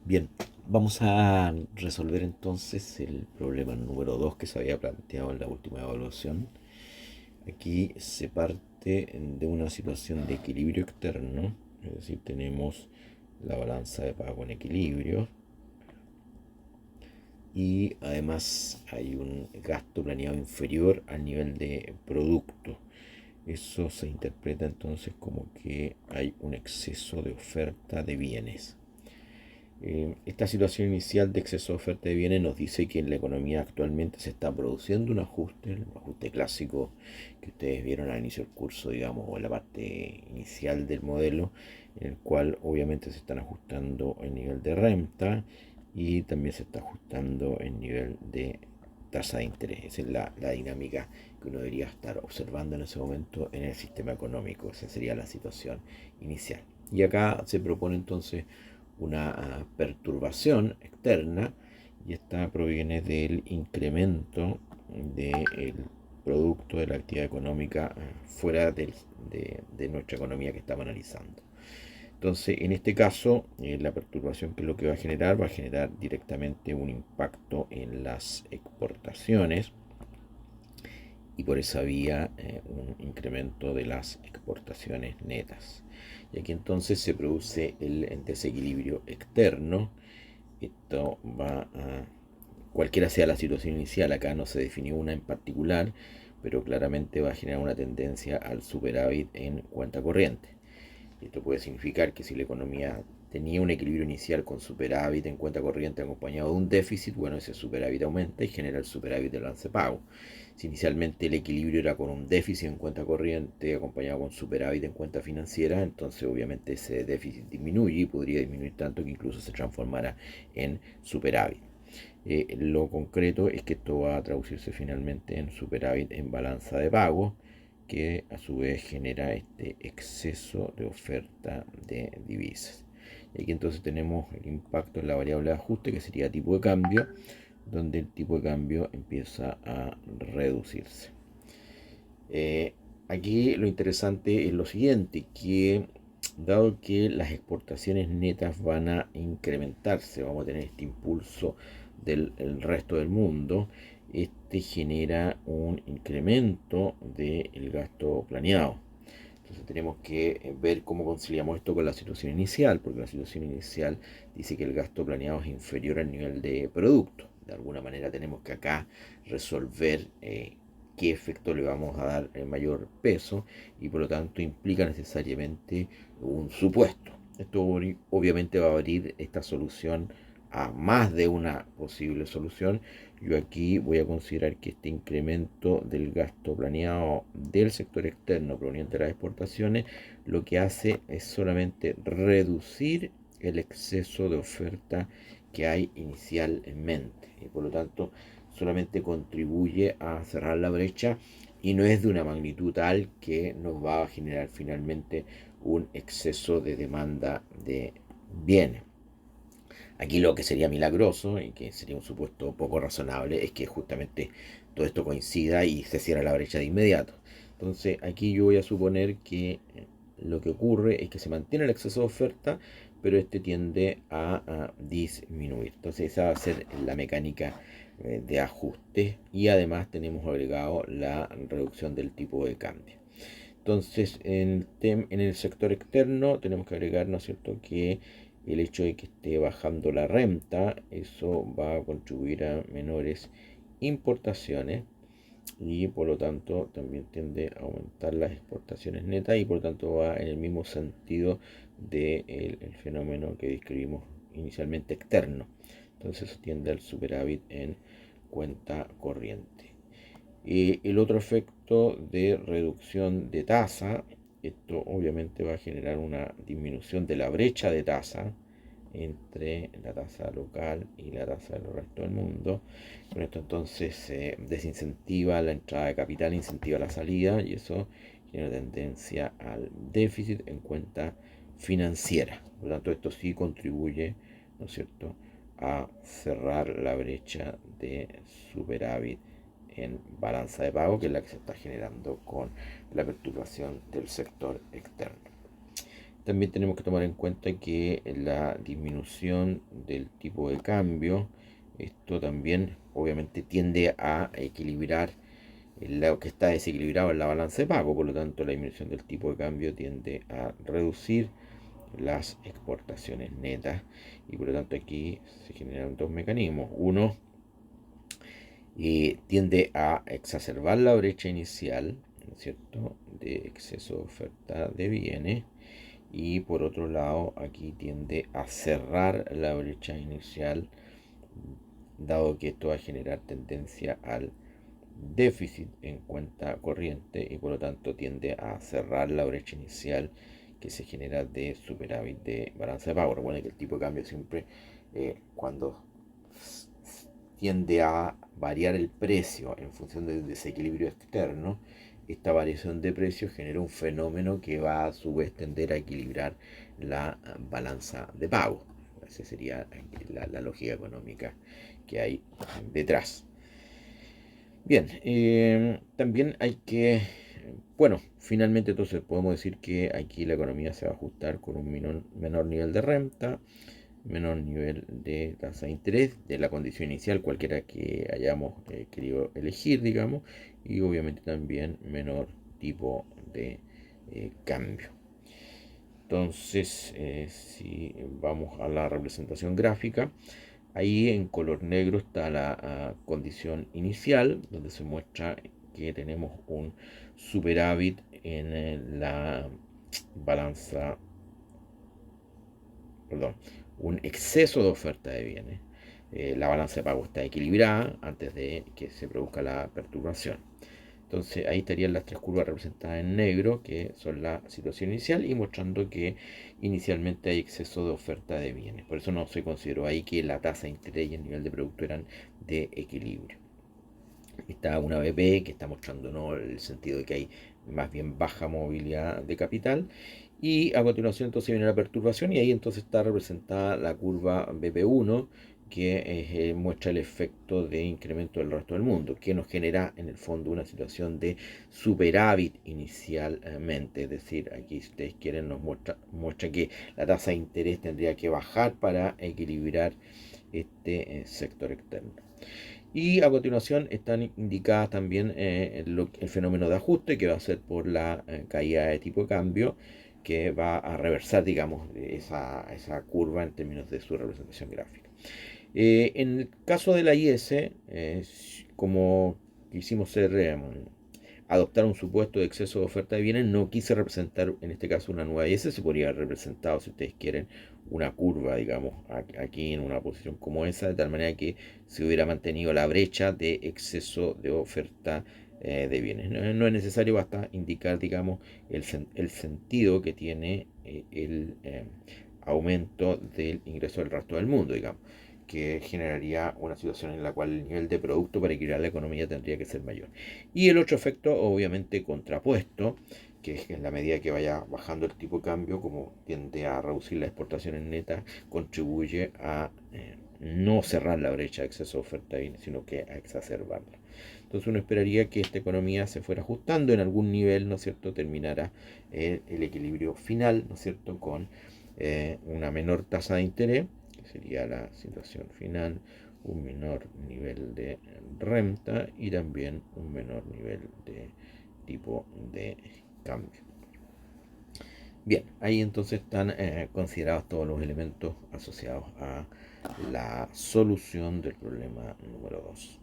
Bien, vamos a resolver entonces el problema número 2 que se había planteado en la última evaluación. Aquí se parte de una situación de equilibrio externo, es decir, tenemos la balanza de pago en equilibrio y además hay un gasto planeado inferior al nivel de producto. Eso se interpreta entonces como que hay un exceso de oferta de bienes. Esta situación inicial de exceso de oferta de bienes nos dice que en la economía actualmente se está produciendo un ajuste, el ajuste clásico que ustedes vieron al inicio del curso, digamos, o en la parte inicial del modelo, en el cual obviamente se están ajustando el nivel de renta y también se está ajustando el nivel de tasa de interés. Esa es la dinámica que uno debería estar observando en ese momento en el sistema económico. Esa sería la situación inicial. Y acá se propone entonces una perturbación externa y esta proviene del incremento del producto de la actividad económica fuera de nuestra economía que estamos analizando. Entonces, en este caso, la perturbación que es lo que va a generar directamente un impacto en las exportaciones y por esa vía un incremento de las exportaciones netas. Y aquí entonces se produce el desequilibrio externo. Esto va a, cualquiera sea la situación inicial, acá no se definió una en particular, pero claramente va a generar una tendencia al superávit en cuenta corriente. Esto puede significar que si la economía tenía un equilibrio inicial con superávit en cuenta corriente acompañado de un déficit, bueno, ese superávit aumenta y genera el superávit del balance pago. Si inicialmente el equilibrio era con un déficit en cuenta corriente acompañado con superávit en cuenta financiera, entonces obviamente ese déficit disminuye y podría disminuir tanto que incluso se transformara en superávit. Lo concreto es que esto va a traducirse finalmente en superávit en balanza de pago, que a su vez genera este exceso de oferta de divisas. Y aquí entonces tenemos el impacto en la variable de ajuste, que sería tipo de cambio, donde el tipo de cambio empieza a reducirse. Aquí lo interesante es lo siguiente, que dado que las exportaciones netas van a incrementarse, vamos a tener este impulso del resto del mundo, este genera un incremento del gasto planeado. Entonces tenemos que ver cómo conciliamos esto con la situación inicial, porque la situación inicial dice que el gasto planeado es inferior al nivel de producto. De alguna manera tenemos que acá resolver qué efecto le vamos a dar el mayor peso y por lo tanto implica necesariamente un supuesto. Esto obviamente va a abrir esta solución a más de una posible solución. Yo aquí voy a considerar que este incremento del gasto planeado del sector externo proveniente de las exportaciones lo que hace es solamente reducir el exceso de oferta que hay inicialmente y por lo tanto solamente contribuye a cerrar la brecha y no es de una magnitud tal que nos va a generar finalmente un exceso de demanda de bienes. Aquí lo que sería milagroso y que sería un supuesto poco razonable es que justamente todo esto coincida y se cierra la brecha de inmediato. Entonces aquí yo voy a suponer que lo que ocurre es que se mantiene el exceso de oferta, pero este tiende a disminuir. Entonces esa va a ser la mecánica de ajuste y además tenemos agregado la reducción del tipo de cambio. Entonces, en el sector externo tenemos que agregar, ¿no es cierto?, que el hecho de que esté bajando la renta, eso va a contribuir a menores importaciones y por lo tanto también tiende a aumentar las exportaciones netas y por lo tanto va en el mismo sentido del el fenómeno que describimos inicialmente externo. Entonces eso tiende al superávit en cuenta corriente. El otro efecto de reducción de tasa, esto obviamente va a generar una disminución de la brecha de tasa entre la tasa local y la tasa del resto del mundo. Con esto entonces se desincentiva la entrada de capital, incentiva la salida y eso tiene tendencia al déficit en cuenta financiera. Por lo tanto, esto sí contribuye, ¿no es cierto?, a cerrar la brecha de superávit en balanza de pago, que es la que se está generando con la perturbación del sector externo. También tenemos que tomar en cuenta que la disminución del tipo de cambio, esto también obviamente tiende a equilibrar lo que está desequilibrado en la balanza de pago, por lo tanto la disminución del tipo de cambio tiende a reducir las exportaciones netas y por lo tanto aquí se generan dos mecanismos. Uno, tiende a exacerbar la brecha inicial, ¿no es cierto?, de exceso de oferta de bienes, y por otro lado aquí tiende a cerrar la brecha inicial, dado que esto va a generar tendencia al déficit en cuenta corriente y por lo tanto tiende a cerrar la brecha inicial que se genera de superávit de balanza de pago. Recuerden que el tipo de cambio siempre, cuando tiende a variar el precio en función del desequilibrio externo, esta variación de precios genera un fenómeno que va a su vez tender a equilibrar la balanza de pago. Esa sería la lógica económica que hay detrás. Bien, también hay que, bueno, finalmente entonces podemos decir que aquí la economía se va a ajustar con un menor nivel de renta, menor nivel de tasa de interés, de la condición inicial, cualquiera que hayamos querido elegir, digamos, y obviamente también menor tipo de cambio. Entonces, si vamos a la representación gráfica, ahí en color negro está la condición inicial, donde se muestra que tenemos un superávit en la balanza, perdón, un exceso de oferta de bienes. La balanza de pago está equilibrada antes de que se produzca la perturbación. Entonces ahí estarían las tres curvas representadas en negro, que son la situación inicial y mostrando que inicialmente hay exceso de oferta de bienes. Por eso no se consideró ahí que la tasa de interés y el nivel de producto eran de equilibrio. Está una BP que está mostrando, ¿no?, el sentido de que hay más bien baja movilidad de capital. Y a continuación entonces viene la perturbación y ahí entonces está representada la curva BP1 que muestra el efecto de incremento del resto del mundo, que nos genera en el fondo una situación de superávit inicialmente. Es decir, aquí si ustedes quieren nos muestra que la tasa de interés tendría que bajar para equilibrar este sector externo. Y a continuación están indicadas también el fenómeno de ajuste, que va a ser por la caída de tipo de cambio, que va a reversar, digamos, esa curva en términos de su representación gráfica. En el caso de la IS, como quisimos adoptar un supuesto de exceso de oferta de bienes, no quise representar en este caso una nueva IS, se podría haber representado, si ustedes quieren, una curva, digamos, aquí en una posición como esa, de tal manera que se hubiera mantenido la brecha de exceso de oferta de bienes. No es necesario, basta indicar, digamos, el sentido que tiene el aumento del ingreso del resto del mundo, digamos, que generaría una situación en la cual el nivel de producto para equilibrar la economía tendría que ser mayor. Y el otro efecto, obviamente, contrapuesto, que es que en la medida que vaya bajando el tipo de cambio, como tiende a reducir las exportaciones netas, contribuye a no cerrar la brecha de exceso de oferta, sino que a exacerbarla. Entonces uno esperaría que esta economía se fuera ajustando en algún nivel, ¿no es cierto?, terminara el equilibrio final, ¿no es cierto?, con una menor tasa de interés, que sería la situación final, un menor nivel de renta y también un menor nivel de tipo de cambio. Bien, ahí entonces están considerados todos los elementos asociados a la solución del problema número 2.